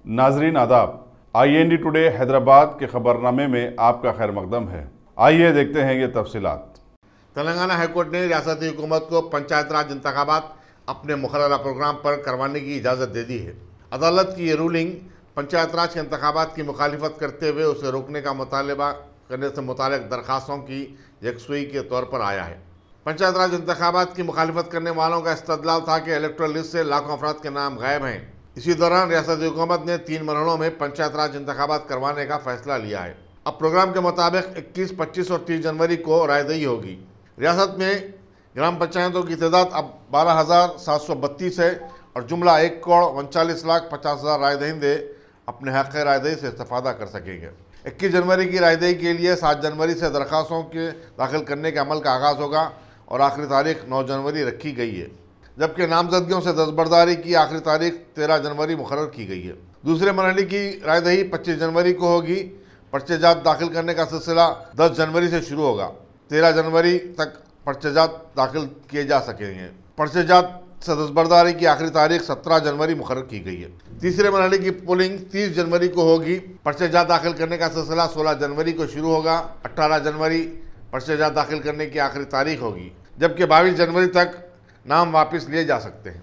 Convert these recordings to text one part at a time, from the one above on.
नाजरीन आदाब, IND today Hyderabad के खबरनामे में आपका खैर मकदम है। आइए देखते हैं ये तफसीलात। तेलंगाना हाईकोर्ट ने रियासती हुकूमत को पंचायत राज इंतखाबात अपने मुकर्ररा प्रोग्राम पर करवाने की इजाज़त दे दी है। अदालत की ये रूलिंग पंचायत राज के इंतखाबात की मुखालिफत करते हुए उसे रोकने का मुतालबा करने से मुताल्लिक़ दरखास्तों की यकसुई के तौर पर आया है। पंचायत राज इंतखाबात की मुखालिफत करने वालों का इस्तदलाल था कि इलेक्टोरल लिस्ट से लाखों अफराद के नाम गायब हैं। इसी दौरान रियासती हुकूमत ने 3 मरहलों में पंचायत राज इंतखाबात करवाने का फैसला लिया है। अब प्रोग्राम के मुताबिक 21, 25 और 30 जनवरी को रायदही होगी। रियासत में ग्राम पंचायतों की तादाद अब 12,732 है और जुमला 1,39,50,000 राय दहिंदे अपने हक़ रायदही से इस्तेफादा कर सकेंगे। 21 जनवरी की रायदही के लिए 7 जनवरी से दरखास्तों के दाखिल करने के अमल का आगाज़ होगा और आखिरी तारीख 9 जनवरी रखी गई है, जबकि नामजदगियों से दस्तबरदारी की आखिरी तारीख 13 जनवरी मुकर्रर की गई है। दूसरे मरहले की रायदही 25 जनवरी को होगी। पर्चेजात दाखिल करने का सिलसिला 10 जनवरी से शुरू होगा। 13 जनवरी तक पर्चेजात दाखिल किए जा सकेंगे। पर्चेजात से दस्तबरदारी की आखिरी तारीख 17 जनवरी मुकर्रर की गई है। तीसरे मरहले की पोलिंग 30 जनवरी को होगी। पर्चेजात दाखिल करने का सिलसिला 16 जनवरी को शुरू होगा। 18 जनवरी पर्चेजात दाखिल करने की आखिरी तारीख होगी, जबकि 22 जनवरी तक नाम वापस लिए जा सकते हैं।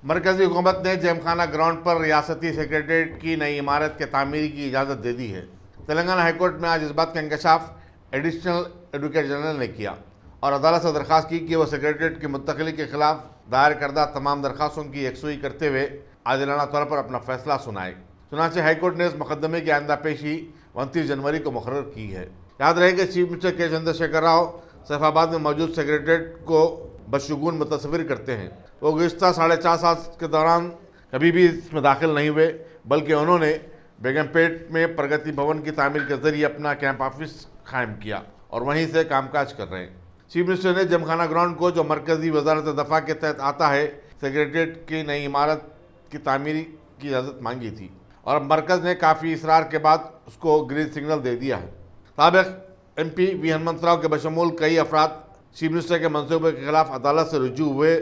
मरकजी हुकूमत ने जेमखाना ग्राउंड पर रियासती सेक्रेटेरिएट की नई इमारत के तामीर की इजाज़त दे दी है। तेलंगाना हाईकोर्ट में आज इस बात का इंकशाफ एडिशनल एडवोकेट जनरल ने किया और अदालत से दरख्वास्त की कि वह सेक्रेटेरिएट की मुंतकली के खिलाफ दायर करदा तमाम दरख्वास्तों की यकसुई करते हुए आदिलाना तौर पर अपना फैसला सुनाए। चुनांचे हाईकोर्ट ने इस मुकदमे की आइंदा पेशी 29 जनवरी को मुकर्रर की है। याद रहे कि चीफ मिनिस्टर के चंद्रशेखर राव सैफाबाद में मौजूद सेक्रेटेरिएट को बदशगुन मुतस्सविर करते हैं। वो गुज़िश्ता 4.5 साल के दौरान कभी भी इसमें दाखिल नहीं हुए, बल्कि उन्होंने बेगमपेट में प्रगति भवन की तामीर के जरिए अपना कैंप ऑफिस कायम किया और वहीं से कामकाज कर रहे हैं। चीफ मिनिस्टर ने जेमखाना ग्राउंड को, जो मरकजी वजारत दफ़ा के तहत आता है, सेक्रेटेरिएट की नई इमारत की तामीर की इजाज़त मांगी थी और अब मरकज़ ने काफ़ी इसरार के बाद उसको ग्रीन सिग्नल दे दिया है। साबिक़ MP वी हनुमंत राव के बशमूल कई अफराद चीफ मिनिस्टर के मनसूबे के खिलाफ अदालत से रुजू हुए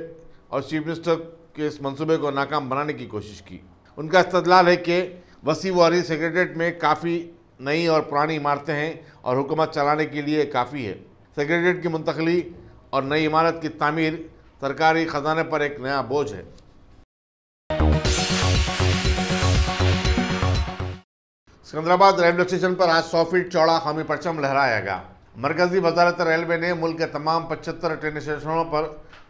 और चीफ मिनिस्टर के इस मनसूबे को नाकाम बनाने की कोशिश की। उनका इस्तदलाल है कि वसी वारी सेक्रेटेरिएट में काफ़ी नई और पुरानी इमारतें हैं और हुकूमत चलाने के लिए काफ़ी है। सेक्रेटेरिएट की मुंतकली और नई इमारत की तामीर सरकारी ख़जाने पर एक नया बोझ है। सिकंदराबाद रेलवे स्टेशन पर आज 100 फीट चौड़ा कौमी परचम लहराया गया। मरकजी वजारत रेलवे ने मुल्क के तमाम 75 ट्रेन स्टेशनों पर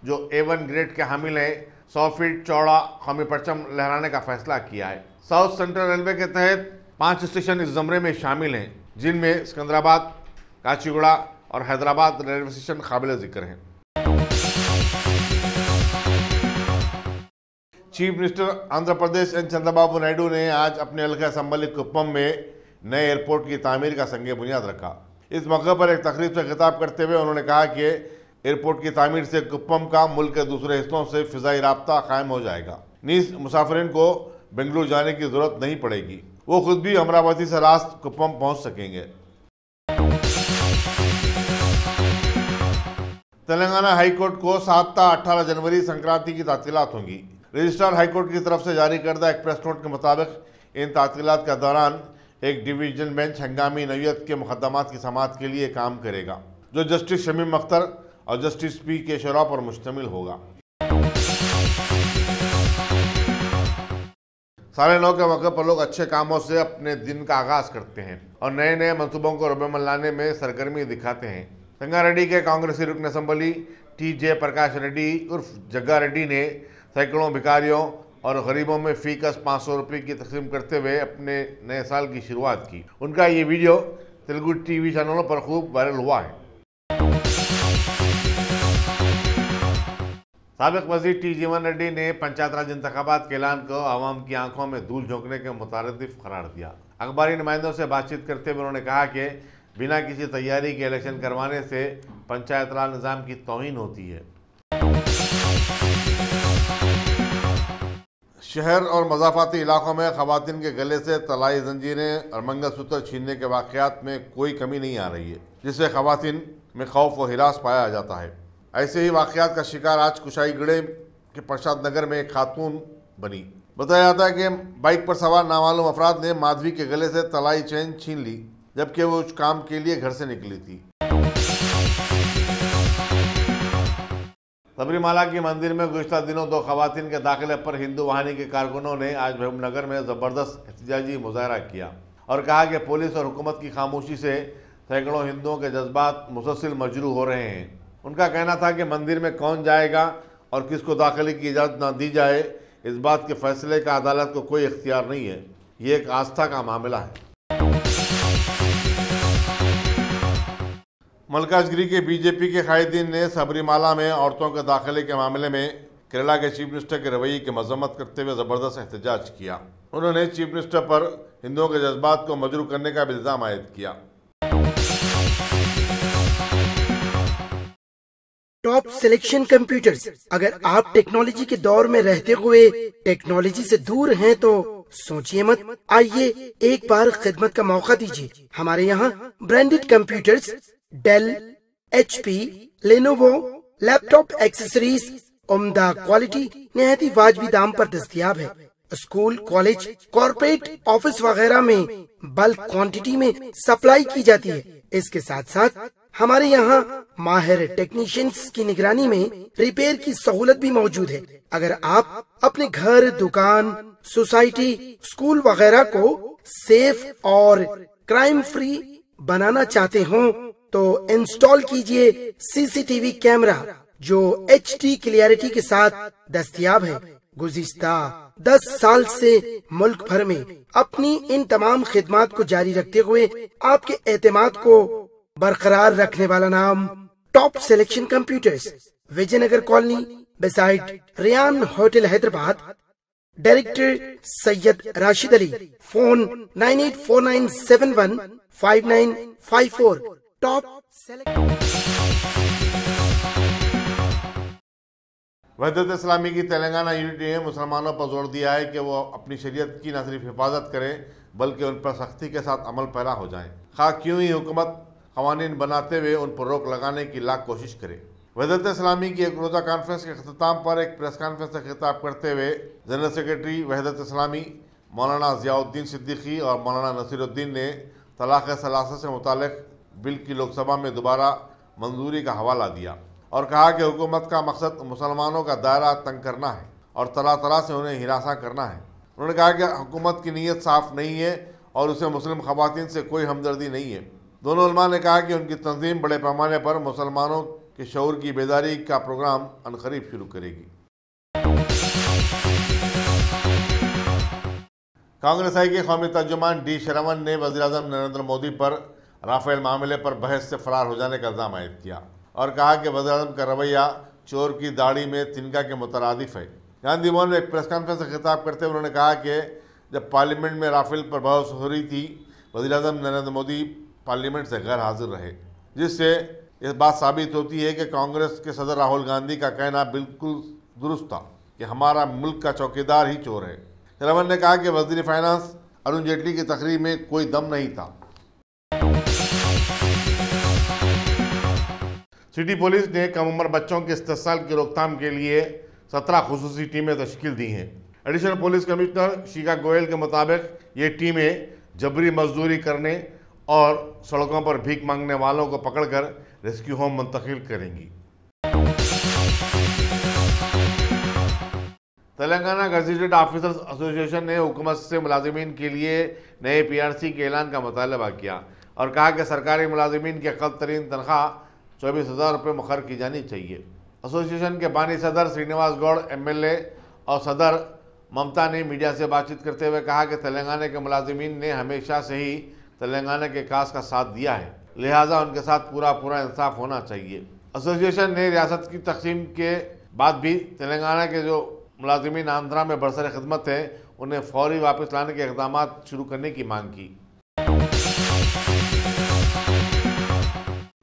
जो A1 ग्रेड के हामिल हैं 100 फीट चौड़ा कौमी परचम लहराने का फैसला किया है। साउथ सेंट्रल रेलवे के तहत 5 स्टेशन इस ज़मरे में शामिल हैं, जिनमें सिकंदराबाद, काचीगुड़ा और हैदराबाद रेलवे स्टेशन काबिल ज़िक्र हैं। Chief minister Andhra Pradesh N Chandrababu Naidu ने आज अपने हल्का असम्बली कुप्पम में नए एयरपोर्ट की तामीर का संग बुनियाद रखा। इस मौके पर एक तकरीब से खिताब करते हुए उन्होंने कहा कि एयरपोर्ट की तामीर से कुप्पम का मुल्क के दूसरे हिस्सों से फ़िज़ाई राब्ता कायम हो जाएगा। नीज़ मुसाफिरीन को बेंगलुरु जाने की ज़रूरत नहीं पड़ेगी, वो खुद भी अमरावती से रास्त कुप्पम पहुँच सकेंगे। तेलंगाना हाईकोर्ट को 7 ता 18 जनवरी संक्रांति की तातीलात होंगी। रजिस्ट्रार हाईकोर्ट की तरफ से जारी करदा एक प्रेस नोट के मुताबिक इन तातीलात के दौरान एक डिवीजन बेंच हंगामी नौयत के मुकदमात की समाअत के लिए काम करेगा, जो जस्टिस शमीम अख्तर और जस्टिस P केशवराव पर मुश्तमिल होगा। साढ़े 9 के मौके पर लोग अच्छे कामों से अपने दिन का आगाज करते हैं और नए नए मनसूबों को रबे में लाने में सरगर्मी दिखाते हैं। संगारेड्डी के कांग्रेसी रुकन असम्बली T.J. प्रकाश रेड्डी उर्फ जग्गा रेड्डी ने सैकड़ों भिखारियों और गरीबों में फ़ीकस 500 रुपये की तकसीम करते हुए अपने नए साल की शुरुआत की। उनका ये वीडियो तेलुगु TV चैनलों पर खूब वायरल हुआ है। साबिक़ वज़ीर T. जीवन रेड्डी ने पंचायत राज इंतखाबात के ऐलान को आवाम की आंखों में धूल झोंकने के मुतारदिफ करार दिया। अखबारी नुमाइंदों से बातचीत करते हुए उन्होंने कहा कि बिना किसी तैयारी के इलेक्शन करवाने से पंचायत राज निज़ाम की तौहीन होती है। शहर और मज़ाफ़ाती इलाकों में ख़वातीन के गले से तलाई जंजीरें और मंगलसूत्र छीनने के वाक़यात में कोई कमी नहीं आ रही है, जिससे ख़वातीन में खौफ व हिरास पाया जाता है। ऐसे ही वाक़यात का शिकार आज कुशाईगढ़ के प्रसाद नगर में एक खातून बनी। बताया जाता है कि बाइक पर सवार नामालूम अफराद ने माधवी के गले से तलाई चेन छीन ली, जबकि वो उस काम के लिए घर से निकली थी। सबरीमाला के मंदिर में गुज़िश्ता दिनों 2 खवातीन के दाखिले पर हिंदू वाहिनी के कारकुनों ने आज महबूबनगर में ज़बरदस्त एहतजाजी मुजाहरा किया और कहा कि पुलिस और हुकूमत की खामोशी से सैकड़ों हिंदुओं के जज्बात मुसलसल मजरू हो रहे हैं। उनका कहना था कि मंदिर में कौन जाएगा और किसको दाखिले की इजाज़त न दी जाए, इस बात के फैसले का अदालत को कोई इख्तियार नहीं है। ये एक आस्था का मामला है। मल्काजगिरी के बीजेपी के कायदीन ने सबरीमाला में औरतों के दाखिले के मामले में केरला के चीफ मिनिस्टर के रवैये की मजम्मत करते हुए ज़बरदस्त एहतजाज किया। उन्होंने चीफ मिनिस्टर पर हिंदुओं के जज्बात को मजरू करने का भी इल्ज़ाम आयद किया। Top selection computers. अगर आप टेक्नोलॉजी के दौर में रहते हुए टेक्नोलॉजी से दूर हैं तो सोचिए मत, आइए एक बार खिदमत का मौका दीजिए। हमारे यहाँ branded computers Dell, HP, Lenovo, laptop accessories उम्दा क्वालिटी निहायत ही वाजबी दाम पर दस्तयाब है। स्कूल, कॉलेज, कॉर्पोरेट, ऑफिस वगैरह में बल्क क्वांटिटी में सप्लाई की जाती है। इसके साथ साथ हमारे यहाँ माहिर टेक्नीशियंस की निगरानी में रिपेयर की सहूलत भी मौजूद है। अगर आप अपने घर, दुकान, सोसाइटी, स्कूल वगैरह को सेफ और क्राइम फ्री बनाना चाहते हो तो इंस्टॉल कीजिए CCTV कैमरा जो HD क्लियरिटी के साथ दस्तयाब है। गुज़िश्ता 10 साल से मुल्क भर में अपनी इन तमाम खिदमात को जारी रखते हुए आपके एतमाद को बरकरार रखने वाला नाम top selection computers, Vijayanagar colony beside Riyan hotel Hyderabad. Director Syed Rashid Ali. Phone 9849715954। टॉप वहदत इस्लामी की तेलंगाना यूनिटी ने मुसलमानों पर जोर दिया है कि वो अपनी शरीयत की न सिर्फ हिफाजत करें बल्कि उन पर सख्ती के साथ अमल पैरा हो जाएं। खा क्यों ही हुकूमत क़वानीन बनाते हुए उन पर रोक लगाने की लाख कोशिश करे। वहदत इस्लामी की एक रोज़ा कॉन्फ्रेंस के अख्ताम पर एक प्रेस कॉन्फ्रेंस से खिताब करते हुए जनरल सेक्रेटरी वहदत इस्लामी मौलाना ज़ियाउद्दीन सिद्दीकी और मौलाना नसीरुद्दीन ने तलाक़ सलासा से मुतालिक बिल की लोकसभा में दोबारा मंजूरी का हवाला दिया और कहा कि हुकूमत का मकसद मुसलमानों का दायरा तंग करना है और तरह तरह से उन्हें हिरासा करना है। उन्होंने कहा कि हुकूमत की नीयत साफ़ नहीं है और उसे मुस्लिम ख़वातीन से कोई हमदर्दी नहीं है। दोनों उलमा ने कहा कि उनकी तंजीम बड़े पैमाने पर मुसलमानों के शऊर की बेदारी का प्रोग्राम अनकरीब शुरू करेगी। कांग्रेस आई के कौमी तर्जुमान डी शरवण ने वज़ीर-ए-आज़म नरेंद्र मोदी पर राफेल मामले पर बहस से फरार हो जाने का इल्ज़ाम आयद किया और कहा कि वज़ीर-ए-आज़म का रवैया चोर की दाढ़ी में तिनका के मुतरादिफ है। गांधी भवन में एक प्रेस कॉन्फ्रेंस से खिताब करते हुए उन्होंने कहा कि जब पार्लियामेंट में राफेल पर बहस हो रही थी, वज़ीर-ए-आज़म नरेंद्र मोदी पार्लियामेंट से गैर हाजिर रहे, जिससे यह बात साबित होती है कि कांग्रेस के सदर राहुल गांधी का कहना बिल्कुल दुरुस्त था कि हमारा मुल्क का चौकीदार ही चोर है। शरवण ने कहा कि वज़ीर फाइनेंस अरुण जेटली की तकरीर में कोई दम नहीं था। सिटी पुलिस ने कम उम्र बच्चों के इस्तेसाल की रोकथाम के लिए 17 खुसूसी टीमें तश्कील दी हैं। एडिशनल पुलिस कमिश्नर शिखा गोयल के मुताबिक ये टीमें जबरी मजदूरी करने और सड़कों पर भीख मांगने वालों को पकड़कर रेस्क्यू होम मुंतकिल करेंगी। तेलंगाना गजेटेड ऑफिसर्स एसोसिएशन ने हुकूमत से मुलाजिमीन के लिए नए PRC के ऐलान का मुतालबा किया और कहा कि सरकारी मुलाजिमीन की अक़ल तरीन तनख्वाह 24,000 रुपये मुकर की जानी चाहिए। एसोसिएशन के बानी सदर श्रीनिवास गौड़ MLA और सदर ममता ने मीडिया से बातचीत करते हुए कहा कि तेलंगाना के मुलाजिमीन ने हमेशा से ही तेलंगाना के काज का साथ दिया है, लिहाजा उनके साथ पूरा इंसाफ होना चाहिए। एसोसिएशन ने रियासत की तकसीम के बाद भी तेलंगाना के जो मुलाजिमीन आंध्रा में बरसर खिदमत हैं उन्हें फौरी वापस लाने के इक़दाम शुरू करने की मांग की।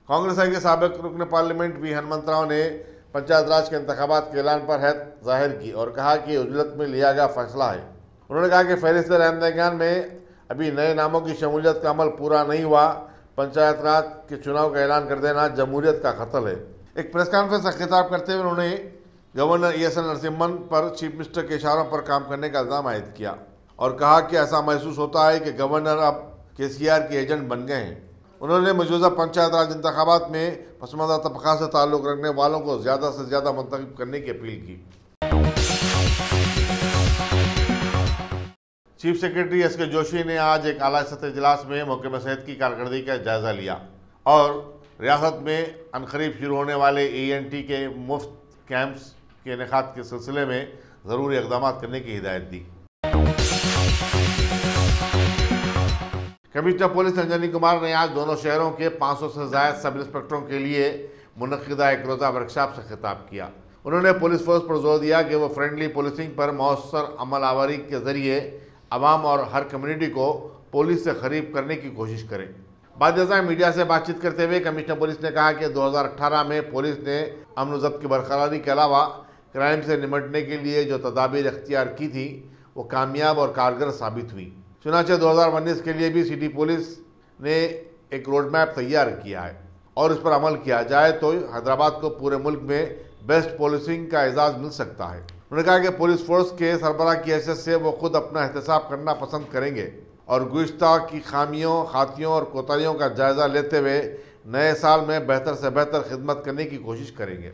कांग्रेस के साबिक रुकन पार्लियामेंट वी हनुमंतराव ने पंचायत राज के इंतखाबात के ऐलान पर हैरत जाहिर की और कहा कि उजलत में लिया गया फैसला है। उन्होंने कहा कि फहरिस्त रहनुमाई में अभी नए नामों की शमूलियत का अमल पूरा नहीं हुआ, पंचायत राज के चुनाव का ऐलान कर देना जमहूरियत का खतल है। एक प्रेस कॉन्फ्रेंस से खिताब करते हुए उन्होंने गवर्नर ESL नरसिम्हन पर चीफ मिनिस्टर के इशारों पर काम करने का इल्जाम आयद किया और कहा कि ऐसा महसूस होता है कि गवर्नर अब KCR के एजेंट बन गए हैं। उन्होंने मौजूदा पंचायत राज इंतखाबात में पसमानदा तबका से ताल्लुक़ रखने वालों को ज़्यादा से ज़्यादा मुंतखब करने की अपील की। चीफ सेक्रेटरी SK जोशी ने आज एक आला सतह इजलास में महकमा सेहत की कारकर्दगी का जायजा लिया और रियासत में अनकरीब शुरू होने वाले ENT के मुफ्त कैंप्स के इनेकाद के सिलसिले में ज़रूरी इक़दाम करने की हिदायत दी। कमिश्नर पुलिस अंजनी कुमार ने आज दोनों शहरों के 500 से ज़ायद सब इंस्पेक्टरों के लिए मुनक़िदा एक रोज़ा वर्कशॉप से खिताब किया। उन्होंने पुलिस फोर्स पर जोर दिया कि वो फ्रेंडली पुलिसिंग पर मौसर अमल आवरी के ज़रिए आवाम और हर कम्युनिटी को पुलिस से करीब करने की कोशिश करें। बाद मीडिया से बातचीत करते हुए कमिश्नर पुलिस ने कहा कि 2018 में पुलिस ने अमन ज़ब्त की बरकरारी के अलावा क्राइम से निपटने के लिए जो तदाबीर इख्तियार की थी वो कामयाब और कारगर साबित हुई। चुनांचे 2019 के लिए भी सिटी पुलिस ने एक रोड मैप तैयार किया है और इस पर अमल किया जाए तो हैदराबाद को पूरे मुल्क में बेस्ट पुलिसिंग का एजाज़ मिल सकता है। उन्होंने कहा कि पुलिस फोर्स के सरबराह की हैसियत से वो खुद अपना एहतसाब करना पसंद करेंगे और गुज़िश्ता की खामियों, खातियों और कोताहियों का जायज़ा लेते हुए नए साल में बेहतर से बेहतर खिदमत करने की कोशिश करेंगे।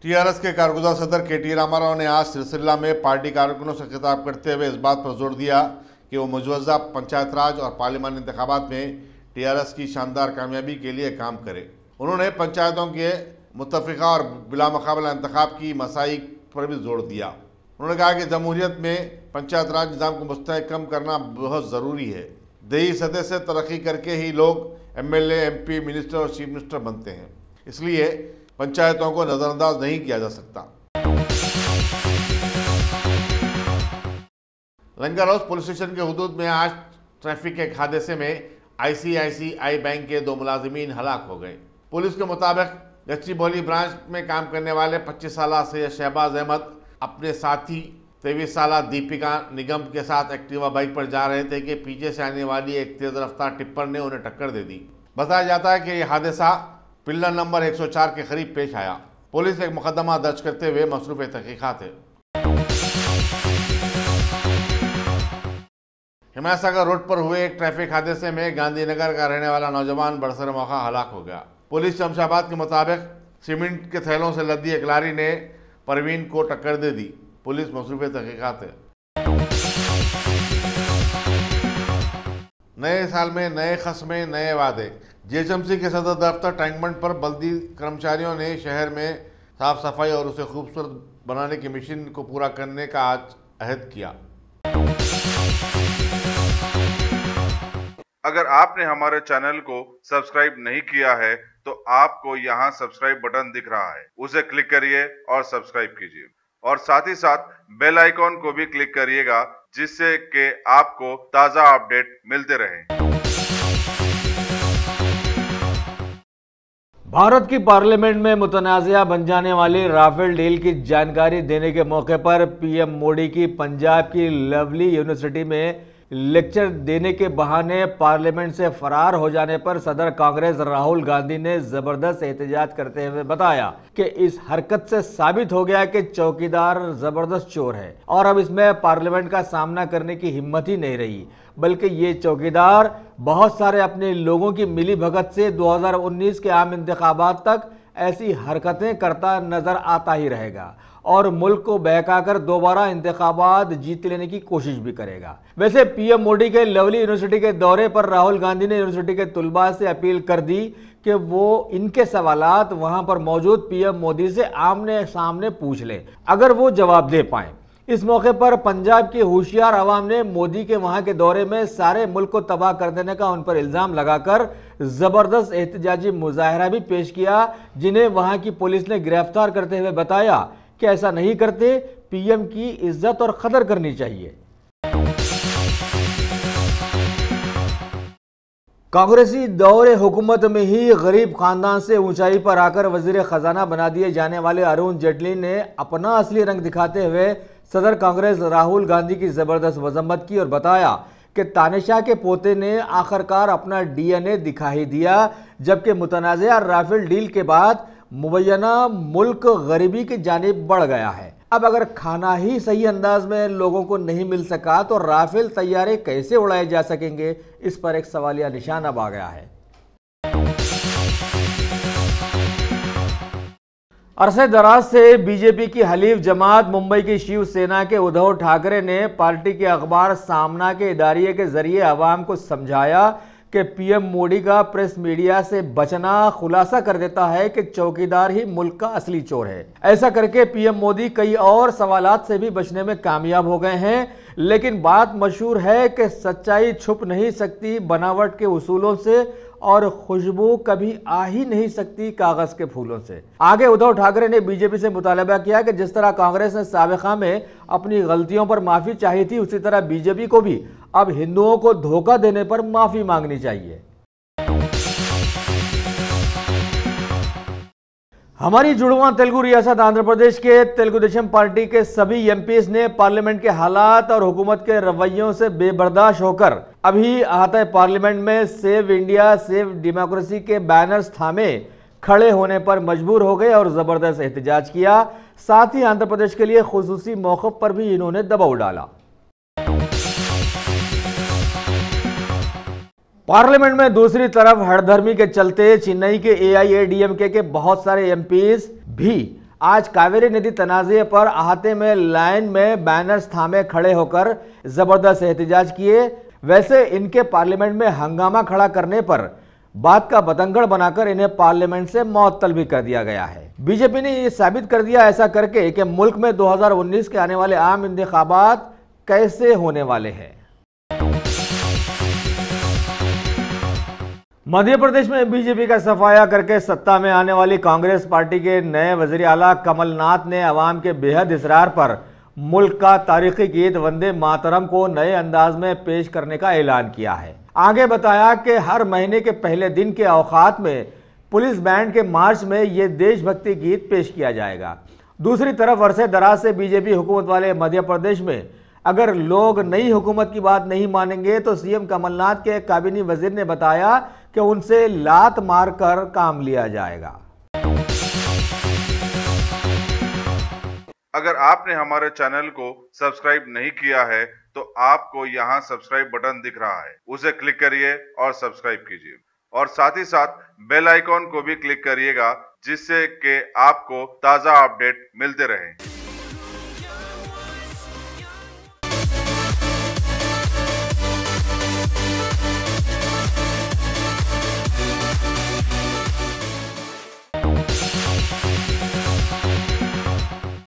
TRS के कारगुज़ार सदर KT रामाराव ने आज सिलसिला में पार्टी कारकुनों से खिताब करते हुए इस बात पर जोर दिया कि वो मौजूदा पंचायत राज और पार्लिमानी इंतखाबात में TRS की शानदार कामयाबी के लिए काम करे। उन्होंने पंचायतों के मुत्तफ़िक़ा और बिला मुक़ाबला इंतखाब की मसाइल पर भी जोर दिया। उन्होंने कहा कि जमहूरियत में पंचायत राज निज़ाम को मुस्तहकम करना बहुत ज़रूरी है। देही सतह से तरक्की करके ही लोग MLA, MP, मिनिस्टर और चीफ मिनिस्टर बनते हैं, इसलिए पंचायतों को नज़रअंदाज नहीं किया जा सकता। लंगर हाउस पुलिस स्टेशन के हुदूद में आज ट्रैफिक के एक हादसे में ICICI बैंक के 2 मुलाजिमीन हलाक हो गए। पुलिस के मुताबिक गच्चीबौली ब्रांच में काम करने वाले 25 साल सैयद शहबाज अहमद अपने साथी 23 साल दीपिका निगम के साथ एक्टिवा बाइक पर जा रहे थे कि पीछे से आने वाली एक तेज रफ्तार टिप्पर ने उन्हें टक्कर दे दी। बताया जाता है कि यह हादसा पिल्लर नंबर 104 के करीब पेश आया। पुलिस एक मुकदमा दर्ज करते हुए मसरूफ़ तहक़ीक़ात है। हिमायत सागर रोड पर हुए एक ट्रैफिक हादसे में गांधीनगर का रहने वाला नौजवान बरसर मौका हलाक हो गया। पुलिस शमशाबाद के मुताबिक सीमेंट के थैलों से लदी एक लारी ने परवीन को टक्कर दे दी। पुलिस मसरूफ़ तहक़ीक़ात है। नए साल में नए ख़स्में, नए वादे। GHMC के सदर दफ्तर टैंकबंड पर बल्दी कर्मचारियों ने शहर में साफ सफाई और उसे खूबसूरत बनाने की मिशन को पूरा करने का आज अहद किया। अगर आपने हमारे चैनल को सब्सक्राइब नहीं किया है तो आपको यहाँ सब्सक्राइब बटन दिख रहा है, उसे क्लिक करिए और सब्सक्राइब कीजिए और साथ ही साथ बेल आइकॉन को भी क्लिक करिएगा जिससे कि आपको ताज़ा अपडेट मिलते रहें। भारत की पार्लियामेंट में मुतनाज़िया बन जाने वाली राफेल डील की जानकारी देने के मौके पर PM मोदी की पंजाब की लवली यूनिवर्सिटी में लेक्चर देने के बहाने पार्लियामेंट से फरार हो जाने पर सदर कांग्रेस राहुल गांधी ने जबरदस्त एहतजाज करते हुए बताया कि इस हरकत से साबित हो गया कि चौकीदार जबरदस्त चोर है और अब इसमें पार्लियामेंट का सामना करने की हिम्मत ही नहीं रही, बल्कि ये चौकीदार बहुत सारे अपने लोगों की मिली भगत से 2019 के आम इंतखाबात तक ऐसी हरकतें करता नजर आता ही रहेगा और मुल्क को बहकाकर दोबारा इंतखाबात जीत लेने की कोशिश भी करेगा। वैसे PM मोदी के लवली यूनिवर्सिटी के दौरे पर राहुल गांधी ने यूनिवर्सिटी के तुलबा से अपील कर दी कि वो इनके सवालात वहां पर मौजूद PM मोदी से आमने सामने पूछ लें, अगर वो जवाब दे पाए। इस मौके पर पंजाब की होशियार अवाम ने मोदी के वहां के दौरे में सारे मुल्क को तबाह कर देने का उन पर इल्जाम लगाकर जबरदस्त एहतजाजी मुजाहरा भी पेश किया, जिन्हें वहां की पुलिस ने गिरफ्तार करते हुए बताया कि ऐसा नहीं करते, PM की इज्जत और कदर करनी चाहिए। कांग्रेसी दौरे हुकूमत में ही गरीब खानदान से ऊंचाई पर आकर वजीर खजाना बना दिए जाने वाले अरुण जेटली ने अपना असली रंग दिखाते हुए सदर कांग्रेस राहुल गांधी की जबरदस्त मजम्मत की और बताया कि तानिशाह के पोते ने आखिरकार अपना डीएनए दिखा ही दिया, जबकि मुतनाज़िया राफेल डील के बाद मुबैना मुल्क गरीबी की जानिब बढ़ गया है। अब अगर खाना ही सही अंदाज में लोगों को नहीं मिल सका तो राफेल तैयारे कैसे उड़ाए जा सकेंगे, इस पर एक सवालिया निशान अब आ गया है। अरसे दराज से बीजेपी की हलीफ जमात मुंबई की शिवसेना के उद्धव ठाकरे ने पार्टी के अखबार सामना के इदारिये के जरिए आवाम को समझाया कि पीएम मोदी का प्रेस मीडिया से बचना खुलासा कर देता है कि चौकीदार ही मुल्क का असली चोर है। ऐसा करके पीएम मोदी कई और सवालात से भी बचने में कामयाब हो गए हैं, लेकिन बात मशहूर है कि सच्चाई छुप नहीं सकती बनावट के उसूलों से और खुशबू कभी आ ही नहीं सकती कागज के फूलों से। आगे उद्धव ठाकरे ने बीजेपी से मुतालबा किया कि जिस तरह कांग्रेस ने साबिका में अपनी गलतियों पर माफी चाही थी, उसी तरह बीजेपी को भी अब हिंदुओं को धोखा देने पर माफी मांगनी चाहिए। हमारी जुड़वा तेलुगु रियासत आंध्र प्रदेश के तेलुगु देशम पार्टी के सभी एमपीज ने पार्लियामेंट के हालात और हुकूमत के रवैयों से बेबर्दाश्त होकर अभी अहाते पार्लियामेंट में सेव इंडिया सेव डेमोक्रेसी के बैनर्स थामे खड़े होने पर मजबूर हो गए और जबरदस्त एहतजाज किया। साथ ही आंध्र प्रदेश के लिए खुसूसी मौक़िफ़ पर भी इन्होंने दबाव डाला। पार्लियामेंट में दूसरी तरफ हड़धर्मी के चलते चेन्नई के एआईएडीएमके के बहुत सारे एमपीज भी आज कावेरी नदी तनाज़े पर अहाते में लाइन में बैनर्स थामे खड़े होकर जबरदस्त एहतजाज किए। वैसे इनके पार्लियामेंट में हंगामा खड़ा करने पर बात का बतंगड़ बनाकर इन्हें पार्लियामेंट से मुअत्तल भी कर दिया गया है। बीजेपी ने यह साबित कर दिया ऐसा करके कि मुल्क में 2019 के आने वाले आम इंतखाबात कैसे होने वाले हैं। मध्य प्रदेश में बीजेपी का सफाया करके सत्ता में आने वाली कांग्रेस पार्टी के नए वजीर आला कमलनाथ ने अवाम के बेहद इसरार पर मुल्क का तारीखी गीत वंदे मातरम को नए अंदाज में पेश करने का ऐलान किया है। आगे बताया कि हर महीने के पहले दिन के औकात में पुलिस बैंड के मार्च में ये देशभक्ति गीत पेश किया जाएगा। दूसरी तरफ अरसे दराज से बीजेपी हुकूमत वाले मध्य प्रदेश में अगर लोग नई हुकूमत की बात नहीं मानेंगे तो सीएम कमलनाथ के काबीनी वजीर ने बताया कि उनसे लात मारकर काम लिया जाएगा। अगर आपने हमारे चैनल को सब्सक्राइब नहीं किया है तो आपको यहाँ सब्सक्राइब बटन दिख रहा है, उसे क्लिक करिए और सब्सक्राइब कीजिए और साथ ही साथ बेल आइकॉन को भी क्लिक करिएगा, जिससे कि आपको ताज़ा अपडेट मिलते रहें।